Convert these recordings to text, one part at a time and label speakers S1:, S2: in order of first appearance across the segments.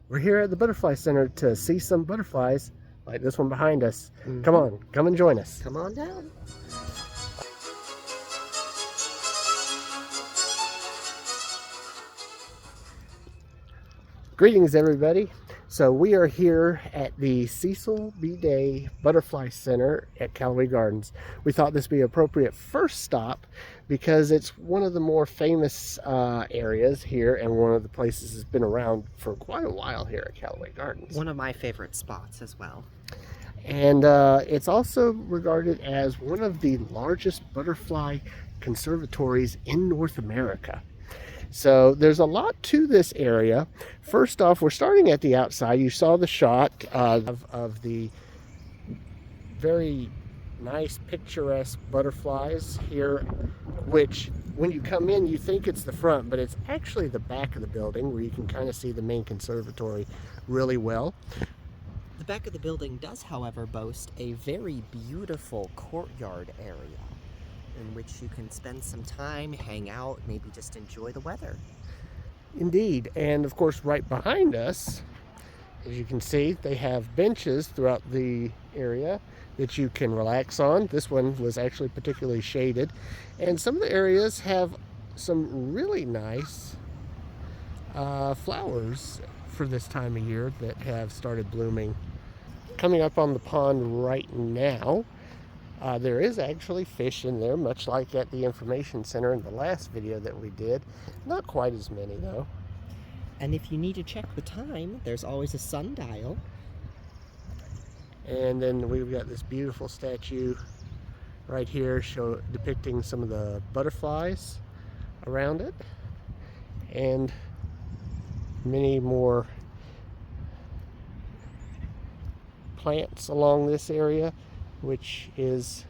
S1: We're here at the Butterfly Center to see some butterflies like this one behind us. Come on, come and join us.
S2: Come on down.
S1: Greetings, everybody. So we are here at the Cecil B. Day Butterfly Center at Callaway Gardens. We thought this would be an appropriate first stop because it's one of the more famous areas here and one of the places that's been around for quite a while here at Callaway Gardens.
S2: One of my favorite spots as well.
S1: And it's also regarded as one of the largest butterfly conservatories in North America. So there's a lot to this area. First off, we're starting at the outside. You saw the shot of the very nice picturesque butterflies here, which when you come in you think it's the front, but it's actually the back of the building where you can kind of see the main conservatory really well.
S2: The back of the building does, however, boast a very beautiful courtyard area in which you can spend some time, hang out, maybe just enjoy the weather.
S1: Indeed, and of course right behind us, as you can see, they have benches throughout the area that you can relax on. This one was actually particularly shaded, and some of the areas have some really nice flowers for this time of year that have started blooming. Coming up on the pond right now, there is actually fish in there, much like at the information center in the last video that we did. Not quite as many though.
S2: And if you need to check the time, there's always a sundial.
S1: And then we've got this beautiful statue right here depicting some of the butterflies around it, and many more plants along this area, which is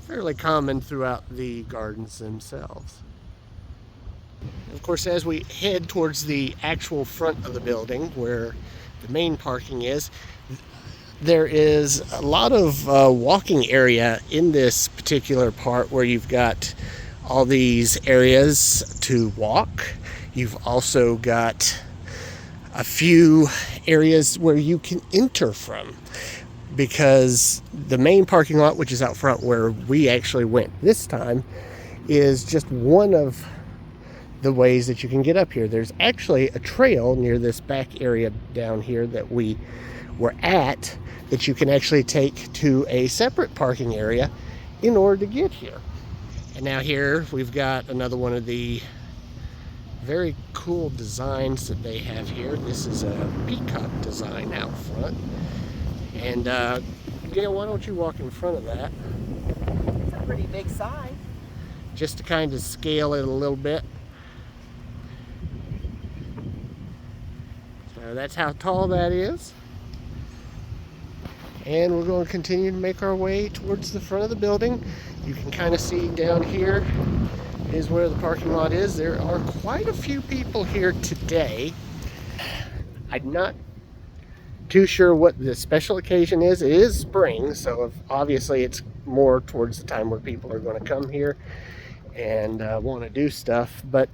S1: fairly common throughout the gardens themselves. Of course, as we head towards the actual front of the building where the main parking is, there is a lot of walking area in this particular part where you've got all these areas to walk. You've also got a few areas where you can enter from, because the main parking lot, which is out front where we actually went this time, is just one of the ways that you can get up here. There's actually a trail near this back area down here that we were at that you can actually take to a separate parking area in order to get here. And now here we've got another one of the very cool designs that they have here. This is a peacock design out front. And Gail, why don't you walk in front of that?
S2: It's a pretty big sign.
S1: Just to kind of scale it a little bit. So that's how tall that is. And we're going to continue to make our way towards the front of the building. You can kind of see down here is where the parking lot is. There are quite a few people here today. I'm not too sure what the special occasion is. It is spring, so obviously it's more towards the time where people are going to come here and want to do stuff, but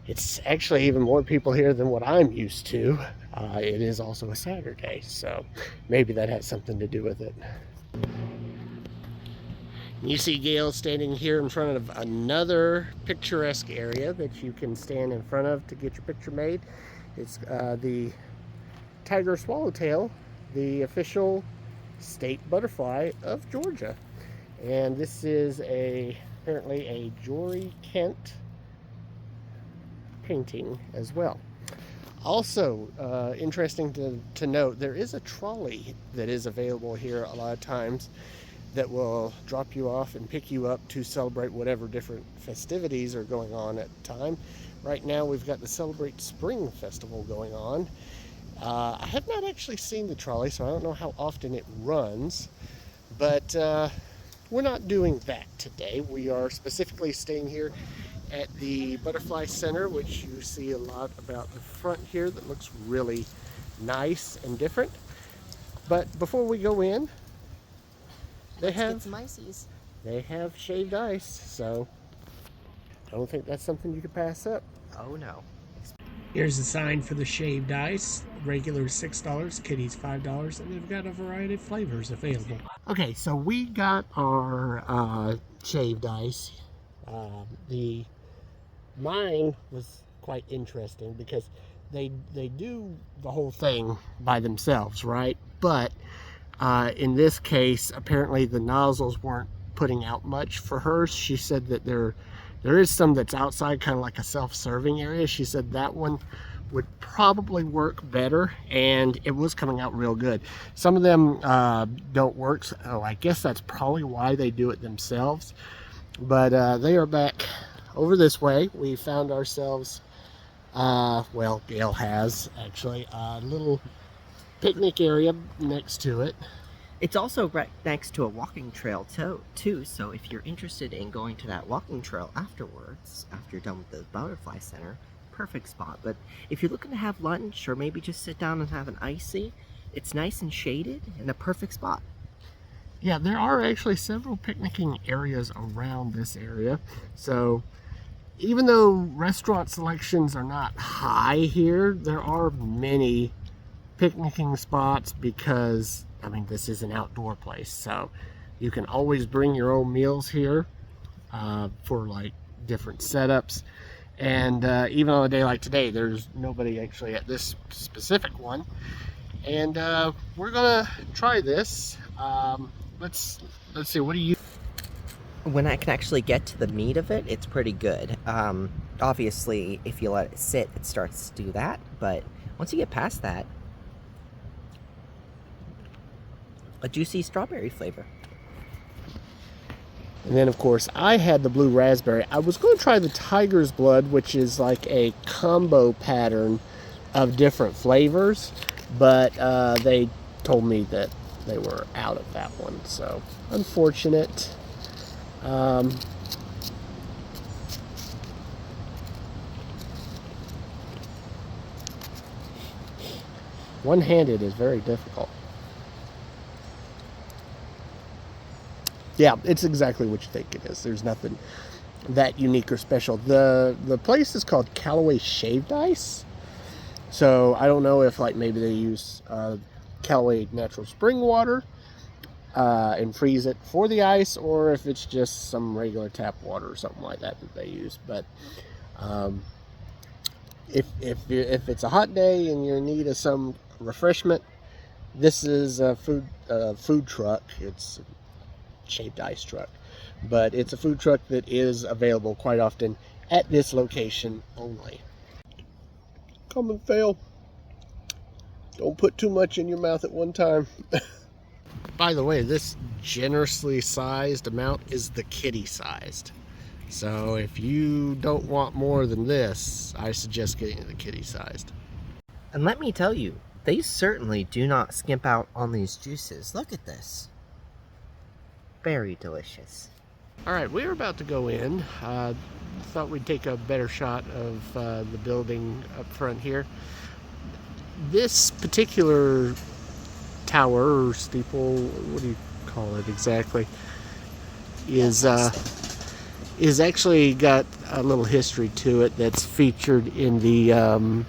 S1: it's actually even more people here than what I'm used to. It is also a Saturday, so maybe that has something to do with it. You see Gail standing here in front of another picturesque area that you can stand in front of to get your picture made. It's the tiger swallowtail, the official state butterfly of Georgia. And this is apparently a Jory Kent painting as well. Also, interesting to note, there is a trolley that is available here a lot of times that will drop you off and pick you up to celebrate whatever different festivities are going on at the time. Right now we've got the Celebrate Spring Festival going on. I have not actually seen the trolley, so I don't know how often it runs, but we're not doing that today. We are specifically staying here at the Butterfly Center, which you see a lot about the front here that looks really nice and different. But before we go in,
S2: Let's get some ices.
S1: They have shaved ice, so I don't think that's something you could pass up.
S2: Oh no.
S1: Here's the sign for the shaved ice. Regular $6, kitties $5, and they've got a variety of flavors available. Okay, so we got our shaved ice. The mine was quite interesting because they do the whole thing by themselves, right? But in this case, apparently the nozzles weren't putting out much for hers. She said that there is some that's outside, kind of like a self-serving area. She said that one would probably work better, and it was coming out real good. Some of them don't work, so I guess that's probably why they do it themselves. But they are back over this way. We found ourselves, well, Gail has actually, a little picnic area next to it.
S2: It's also right next to a walking trail too, so if you're interested in going to that walking trail afterwards, after you're done with the butterfly center, perfect spot. But if you're looking to have lunch or maybe just sit down and have an icy, it's nice and shaded and a perfect spot.
S1: Yeah, there are actually several picnicking areas around this area. So even though restaurant selections are not high here, there are many picnicking spots because, I mean, this is an outdoor place. So you can always bring your own meals here for like different setups. And even on a day like today, there's nobody actually at this specific one. And we're gonna try this. Let's see, what do you...
S2: When I can actually get to the meat of it, it's pretty good. Obviously, if you let it sit, it starts to do that. But once you get past that, a juicy strawberry flavor.
S1: And then, of course, I had the blue raspberry. I was going to try the tiger's blood, which is like a combo pattern of different flavors, but they told me that they were out of that one, so unfortunate. One-handed is very difficult. Yeah, it's exactly what you think it is. There's nothing that unique or special. The place is called Callaway Shaved Ice. So I don't know if like maybe they use Callaway natural spring water and freeze it for the ice, or if it's just some regular tap water or something like that that they use. But if it's a hot day and you're in need of some refreshment, this is a food truck. It's shaved ice truck, but it's a food truck that is available quite often at this location only. Common fail: don't put too much in your mouth at one time. By the way, this generously sized amount is the kitty sized, so if you don't want more than this, I suggest getting the kitty sized.
S2: And let me tell you, they certainly do not skimp out on these juices. Look at this. Very delicious.
S1: All right, we're about to go in. Thought we'd take a better shot of the building up front here. This particular tower or steeple, what do you call it exactly, is actually got a little history to it that's featured in the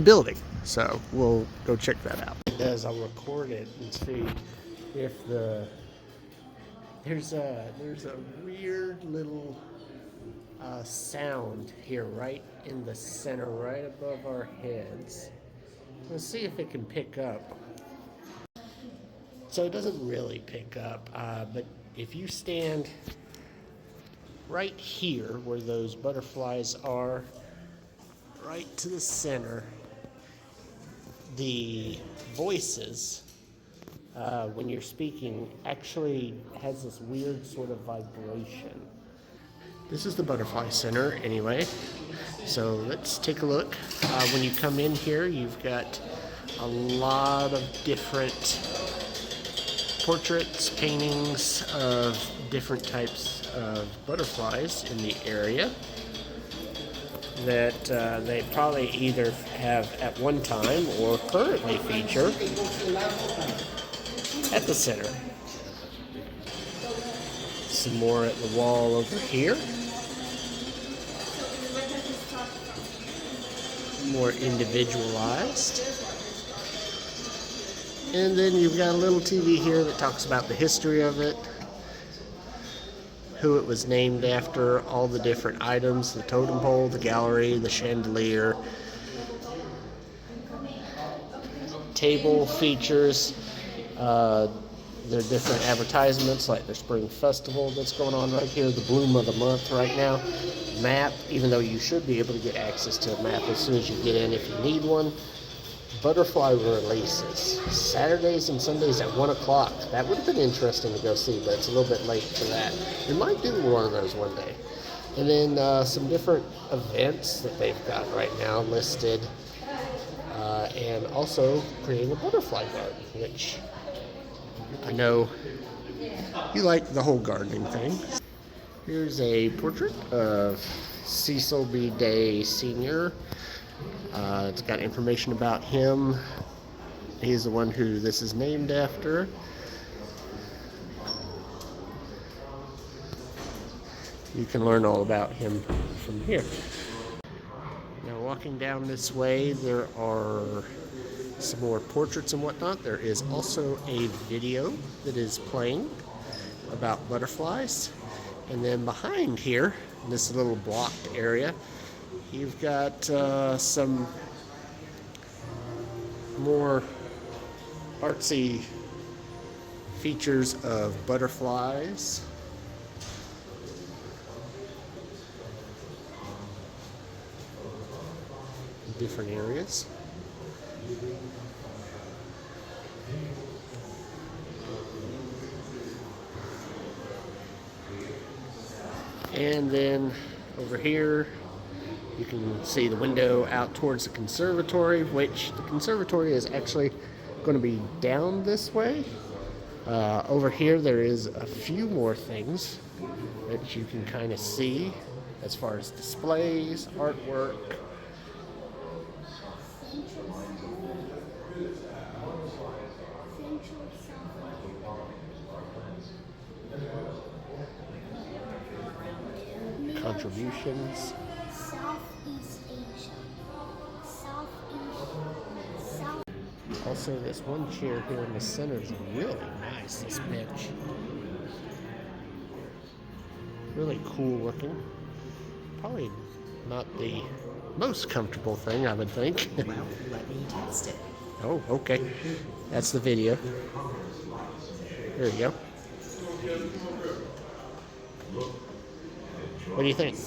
S1: building. So we'll go check that out. As I'll record it and see if there's a weird little sound here right in the center, right above our heads. Let's see if it can pick up. So it doesn't really pick up, but if you stand right here where those butterflies are, right to the center, the voices, when you're speaking, actually has this weird sort of vibration. This is the butterfly center anyway, so let's take a look. When you come in here, you've got a lot of different portraits, paintings of different types of butterflies in the area that they probably either have at one time or currently feature at the center. Some more at the wall over here. more individualized. And then you've got a little TV here that talks about the history of it, who it was named after, all the different items, the totem pole, the gallery, the chandelier. Table features their different advertisements, like their spring festival that's going on right here, the bloom of the month right now. Map, even though you should be able to get access to a map as soon as you get in if you need one. Butterfly releases Saturdays and Sundays at 1 o'clock. That would have been interesting to go see, but it's a little bit late for that. We might do one of those one day. And then some different events that they've got right now listed, and also creating a butterfly garden, which I know you like the whole gardening thing. Here's a portrait of Cecil B. Day Sr. It's got information about him. He's the one who this is named after. You can learn all about him from here. Now, walking down this way, there are some more portraits and whatnot. There is also a video that is playing about butterflies. And then behind here, in this little blocked area, you've got some more artsy features of butterflies. In different areas. And then over here, you can see the window out towards the conservatory, which the conservatory is actually going to be down this way. Over here, there is a few more things that you can kind of see as far as displays, artwork. Contributions.
S3: Southeast Asia. South.
S1: Also, this one chair here in the center is really nice, this bench. Really cool looking. Probably not the most comfortable thing, I would think.
S2: Well, let me test it.
S1: Oh, okay. That's the video. There you go. What do you think?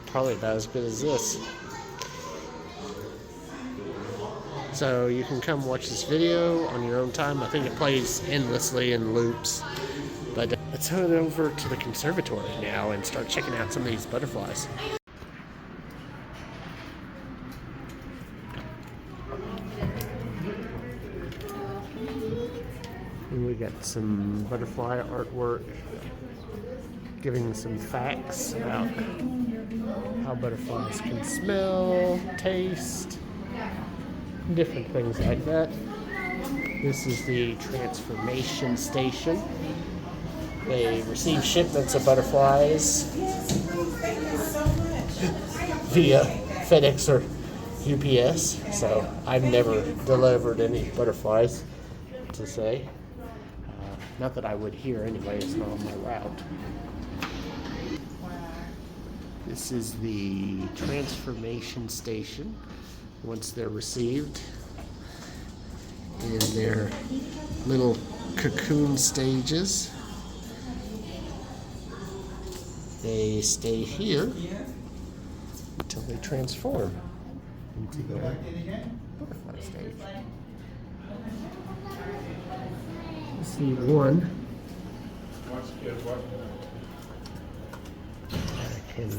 S1: Probably about as good as this. So you can come watch this video on your own time. I think it plays endlessly in loops. But let's head over to the conservatory now and start checking out some of these butterflies. And we got some butterfly artwork giving some facts about how butterflies can smell, taste, different things like that. This is the transformation station. They receive shipments of butterflies via FedEx or UPS. So I've never delivered any butterflies, to say. Not that I would here anyway, it's not on my route. This is the transformation station once they're received in their little cocoon stages. They stay here until they transform into the butterfly stage. Let's see one.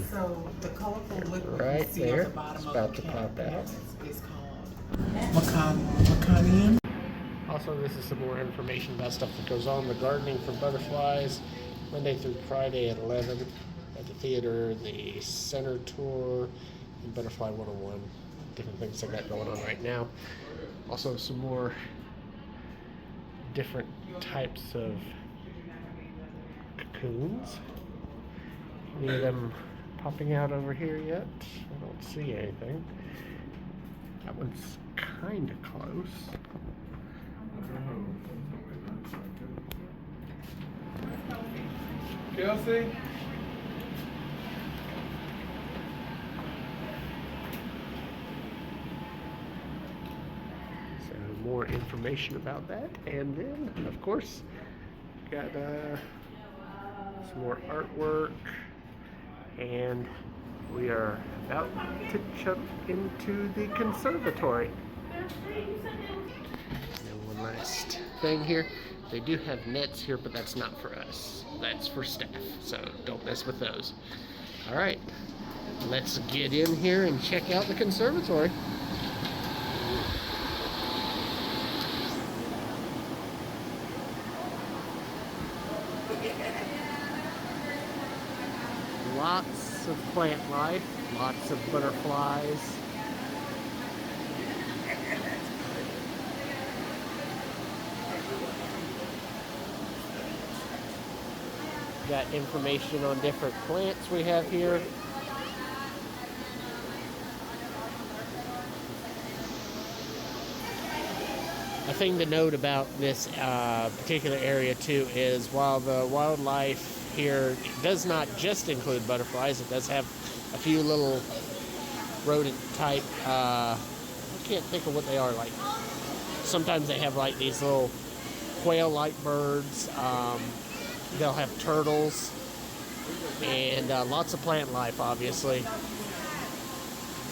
S4: So the colorful liquid
S1: Right
S4: you see
S1: there.
S4: at the bottom
S1: It's
S4: of
S1: about
S4: the
S1: to
S4: can
S1: pop out.
S4: is called Macanium.
S1: Also, this is some more information about stuff that goes on in the gardening for butterflies. Monday through Friday at 11 at the theater, the center tour, and Butterfly 101. Different things I got going on right now. Also, some more different types of cocoons. Any of them popping out over here yet. I don't see anything. That one's kind of close.
S5: Kelsey?
S1: So more information about that, and then of course got some more artwork, and we are about to jump into the conservatory. And one last thing here, they do have nets here, but that's not for us. That's for staff, so don't mess with those. All right, let's get in here and check out the conservatory. Lots of plant life, lots of butterflies. Got information on different plants we have here. A thing to note about this particular area too is while the wildlife here does not just include butterflies, it does have a few little rodent type, I can't think of what they are, like sometimes they have like these little quail-like birds, they'll have turtles, and lots of plant life, obviously.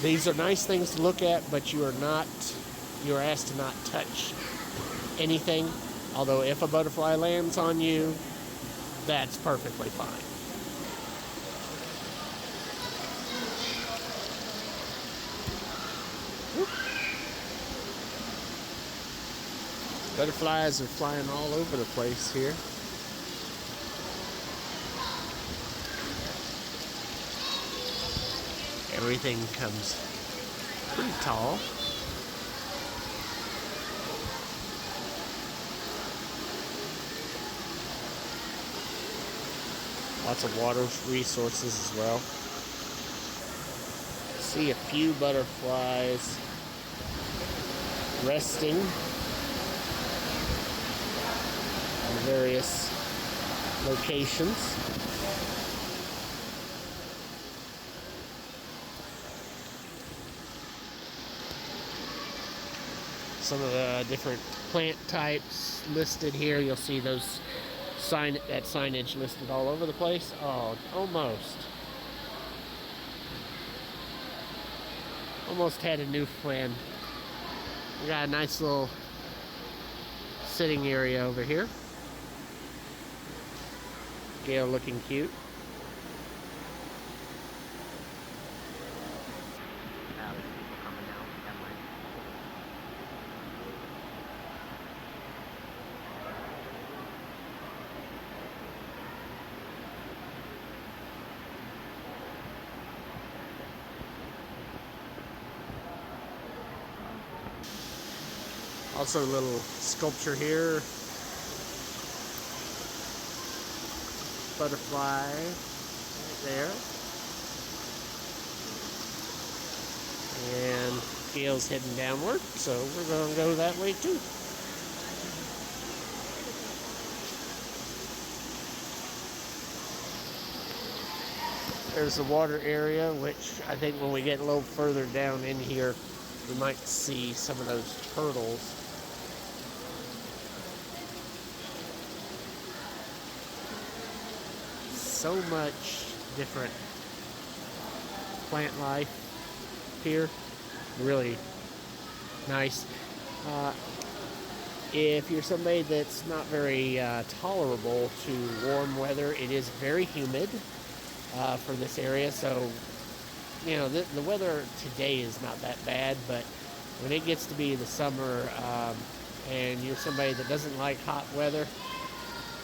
S1: These are nice things to look at, but you are asked to not touch anything, although if a butterfly lands on you, that's perfectly fine. Whoop. Butterflies are flying all over the place here. Everything comes pretty tall. Lots of water resources as well. See a few butterflies resting in various locations. Some of the different plant types listed here. You'll see those that signage listed all over the place. Oh, almost had a new friend. We got a nice little sitting area over here. Gail looking cute. Also a little sculpture here. Butterfly right there. And Gail's heading downward, so we're going to go that way too. There's the water area, which I think when we get a little further down in here, we might see some of those turtles. So much different plant life here. Really nice. If you're somebody that's not very tolerable to warm weather, it is very humid for this area. So, you know, the weather today is not that bad, but when it gets to be the summer and you're somebody that doesn't like hot weather,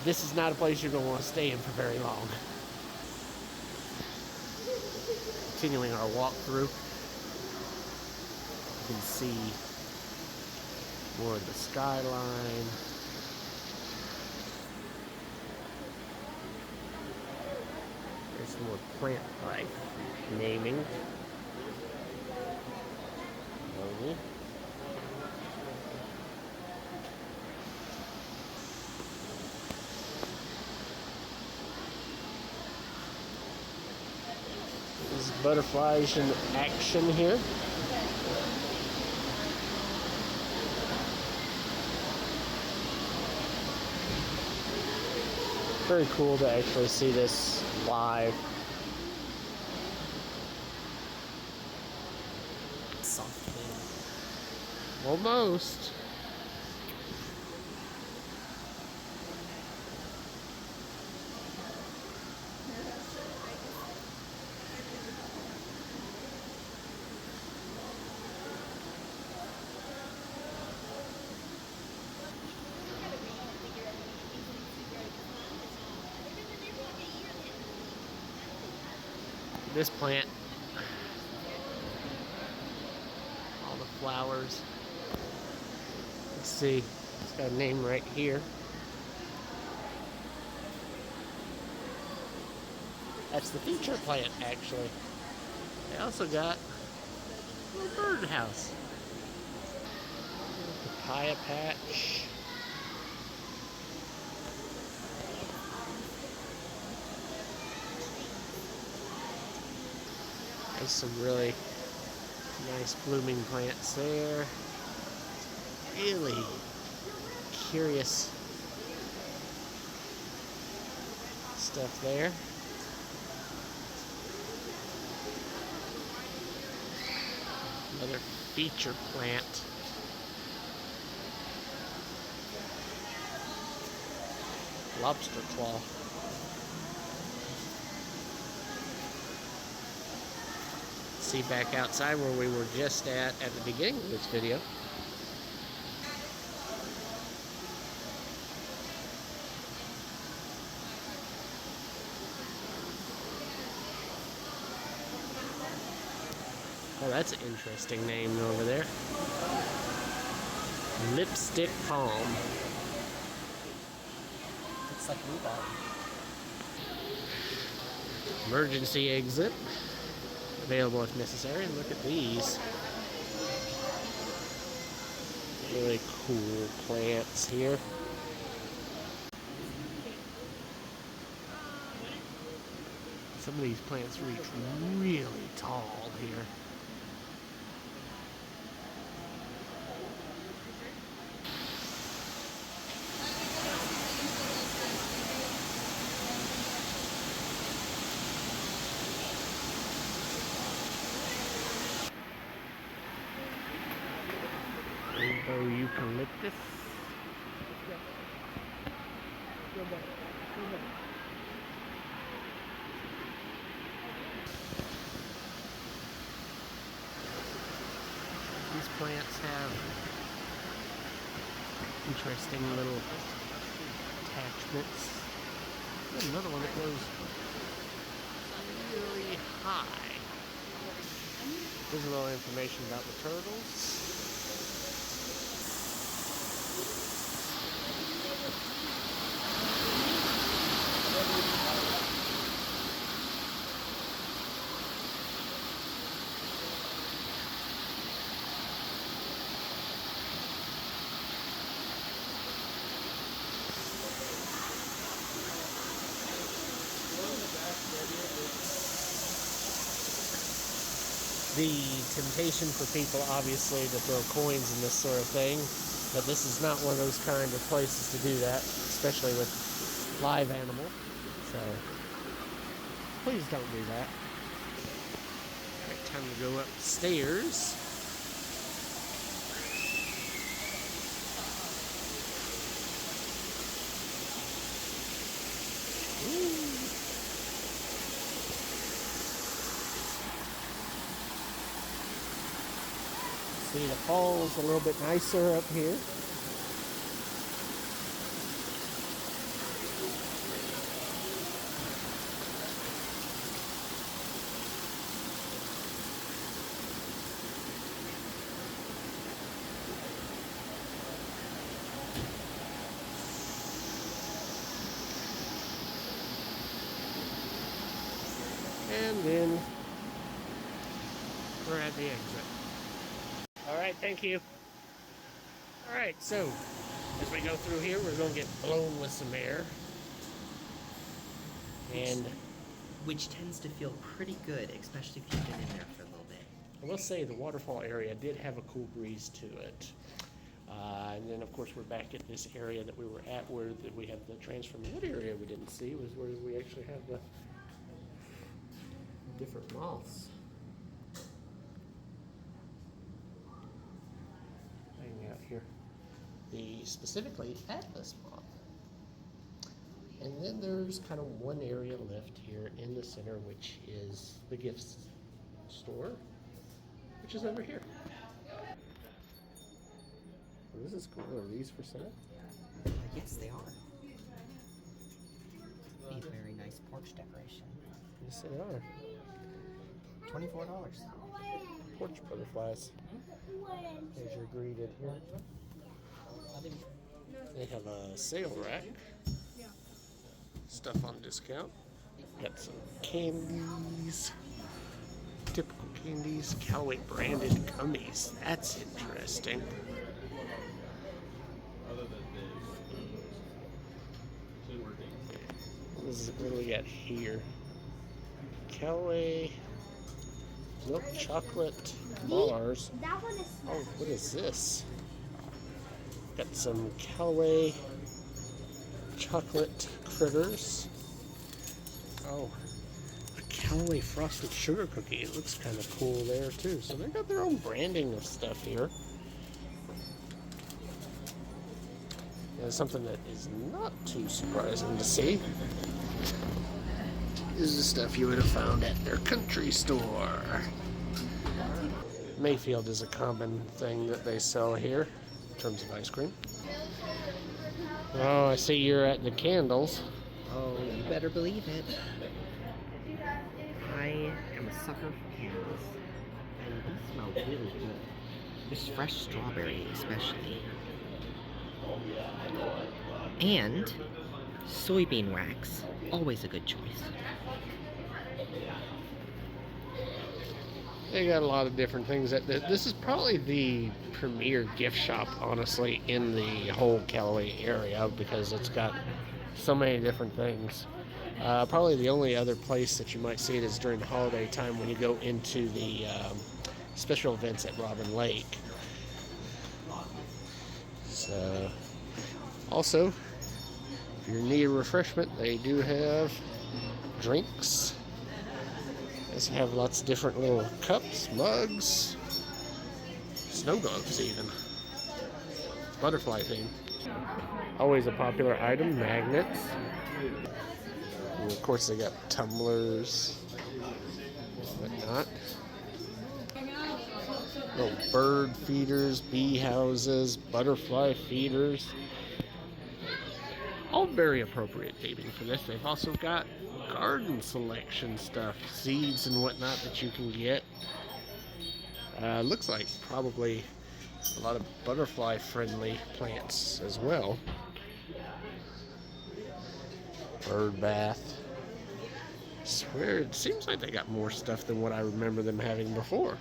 S1: this is not a place you're going to want to stay in for very long. Continuing our walk through, you can see more of the skyline. There's More plant life naming. Only. There's butterflies in action here. Very cool to actually see this live.
S2: Soft wing.
S1: Almost. This plant, all the flowers. Let's see, it's got a name right here. That's the feature plant, actually. They also got a little birdhouse. Papaya patch. There's some really nice blooming plants there. Really curious stuff there. Another feature plant. Lobster claw. See back outside where we were just at the beginning of this video. Oh, that's an interesting name over there. Lipstick palm.
S2: Looks like rhubarb.
S1: Emergency exit. Available if necessary. And look at these. Really cool plants here. Some of these plants reach really tall here. Rainbow eucalyptus. These plants have interesting little attachments. There's another one that goes really high. There's a little information about the turtles. The temptation for people, obviously, to throw coins in this sort of thing, but this is not one of those kind of places to do that, especially with live animal. So please don't do that. All right, time to go upstairs. See, the fall's a little bit nicer up here. And then we're at the exit. All right, thank you. All right, so as we go through here, we're going to get blown with some air. And
S2: which tends to feel pretty good, especially if you've been in there for a little bit.
S1: I will say the waterfall area did have a cool breeze to it. And then, of course, we're back at this area that we were at where we have the transform wood area we didn't see, was where we actually have the different moths hanging out here. The specifically Atlas moth. And then there's kind of one area left here in the center, which is the gifts store, which is over here. Well, this is cool. Are these for sale?
S2: Yes, they are. Be a very nice porch decoration.
S1: Yes, they are.
S2: $24.
S1: Porch butterflies. As you're greeted here. They have a sale rack. Stuff on discount. Got some candies. Typical candies. Callaway branded gummies. That's interesting. What do we got here? Callaway milk chocolate bars.
S3: That one is
S1: Oh, what is this? Got some Callaway chocolate critters. Oh, a Callaway frosted sugar cookie. It looks kind of cool there too. So they got their own branding of stuff here. And something that is not too surprising to see is the stuff you would have found at their country store. Mayfield is a common thing that they sell here in terms of ice cream. Oh, I see you're at the candles.
S2: Oh, you better believe it. I am a sucker for candles. And these smell really good. This fresh strawberry especially. And soybean wax. Always a good choice.
S1: They got a lot of different things. This is probably the premier gift shop, honestly, in the whole Callaway area because it's got so many different things. Probably the only other place that you might see it is during the holiday time when you go into the special events at Robin Lake. So, also, if you're in need of refreshment, they do have drinks. They have lots of different little cups, mugs, snow globes even. Butterfly theme. Always a popular item, magnets. And of course they got tumblers, whatnot. Little bird feeders, bee houses, butterfly feeders. All very appropriate theming for this. They've also got garden selection stuff, seeds and whatnot that you can get. Looks like probably a lot of butterfly friendly plants as well. Bird bath. I swear it seems like they got more stuff than what I remember them having before.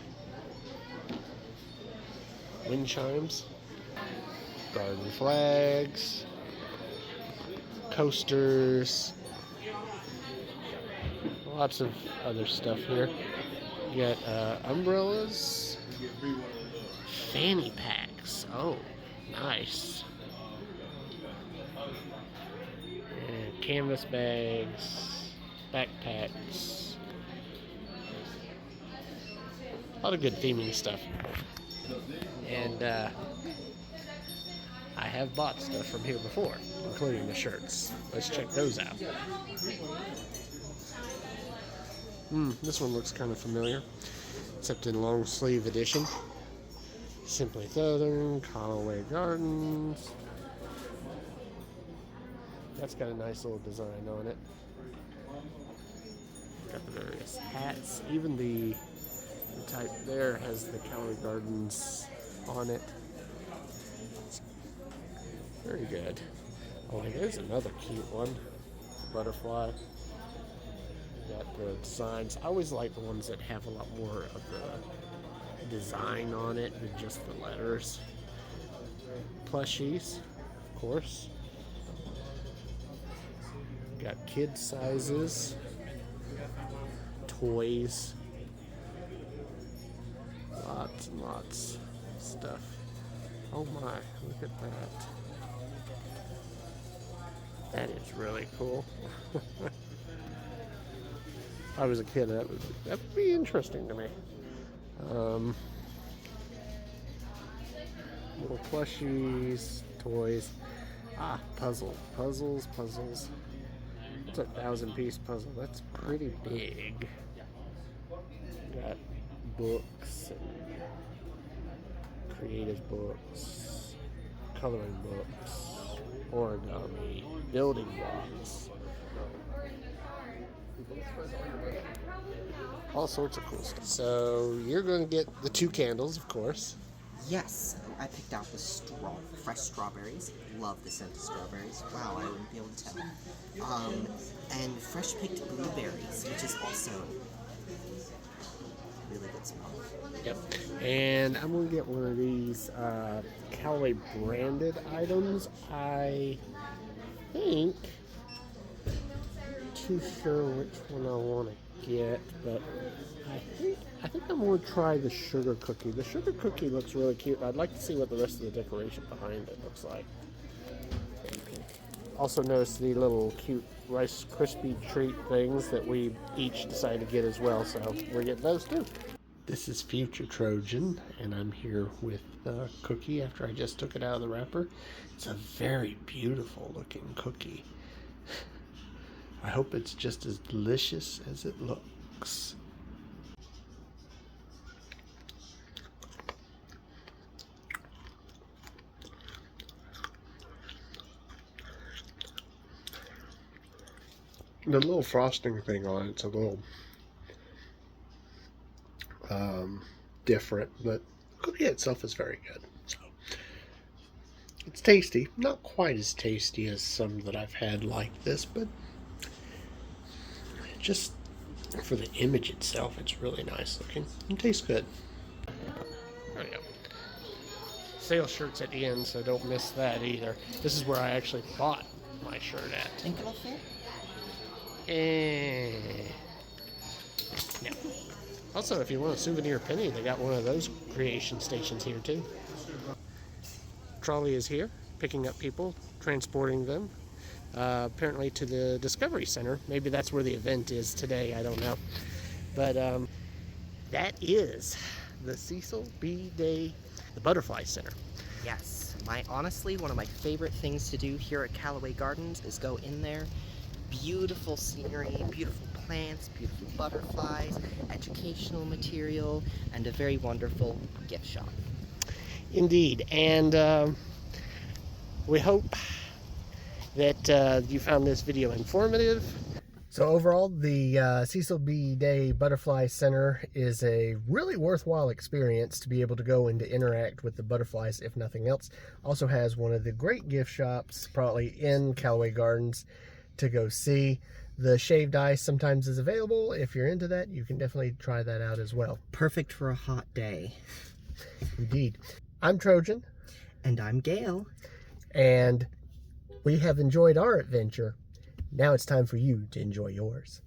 S1: Wind chimes, garden flags, coasters, lots of other stuff here. You got umbrellas, fanny packs. Oh, nice. And canvas bags, backpacks. A lot of good theming stuff. And I have bought stuff from here before, including the shirts. Let's check those out. This one looks kind of familiar, except in long sleeve edition. Simply Southern, Callaway Gardens. That's got a nice little design on it. Got the various hats. Even the type there has the Callaway Gardens on it. Very good. Oh, there's another cute one. Butterfly. Got the designs. I always like the ones that have a lot more of the design on it than just the letters. Plushies, of course. Got kid sizes, toys, lots and lots of stuff. Oh my, look at that. That is really cool. If I was a kid, that would be interesting to me. Little plushies, toys. Puzzles. It's a 1,000-piece puzzle. That's pretty big. Got books and creative books, coloring books, origami, building blocks. All sorts of cool stuff. So you're going to get the 2 candles, of course.
S2: Yes, I picked out the fresh strawberries. Love the scent of strawberries. Wow, I wouldn't be able to tell. And fresh picked blueberries, which is also really good smell.
S1: Yep. And I'm going to get one of these Callaway branded items. I think, too sure which one I want to get, but I think I'm going to try the sugar cookie. The sugar cookie looks really cute. I'd like to see what the rest of the decoration behind it looks like. Also notice the little cute Rice Krispie treat things that we each decided to get as well, so we're getting those too. This is Future Trojan, and I'm here with the cookie after I just took it out of the wrapper. It's a very beautiful looking cookie. I hope it's just as delicious as it looks. The little frosting thing on it's a little different, but the cookie itself is very good. So it's tasty, not quite as tasty as some that I've had like this, but just for the image itself, it's really nice looking and tastes good. There we go. Sale shirt's at the end, so don't miss that either. This is where I actually bought my shirt at.
S2: Think it'll fit?
S1: No. Also, if you want a souvenir penny, they got one of those creation stations here too. Trolley is here, picking up people, transporting them, apparently to the Discovery Center. Maybe that's where the event is today, I don't know. But that is the Cecil B. Day, the Butterfly Center.
S2: Yes. Honestly, one of my favorite things to do here at Callaway Gardens is go in there. Beautiful scenery, beautiful plants, beautiful butterflies, educational material, and a very wonderful gift shop.
S1: Indeed, and we hope that you found this video informative. So overall, the Cecil B. Day Butterfly Center is a really worthwhile experience to be able to go and to interact with the butterflies, if nothing else. Also has one of the great gift shops, probably in Callaway Gardens, to go see. The shaved ice sometimes is available. If you're into that, you can definitely try that out as well.
S2: Perfect for a hot day.
S1: Indeed. I'm Trojan.
S2: And I'm Gail.
S1: And we have enjoyed our adventure. Now it's time for you to enjoy yours.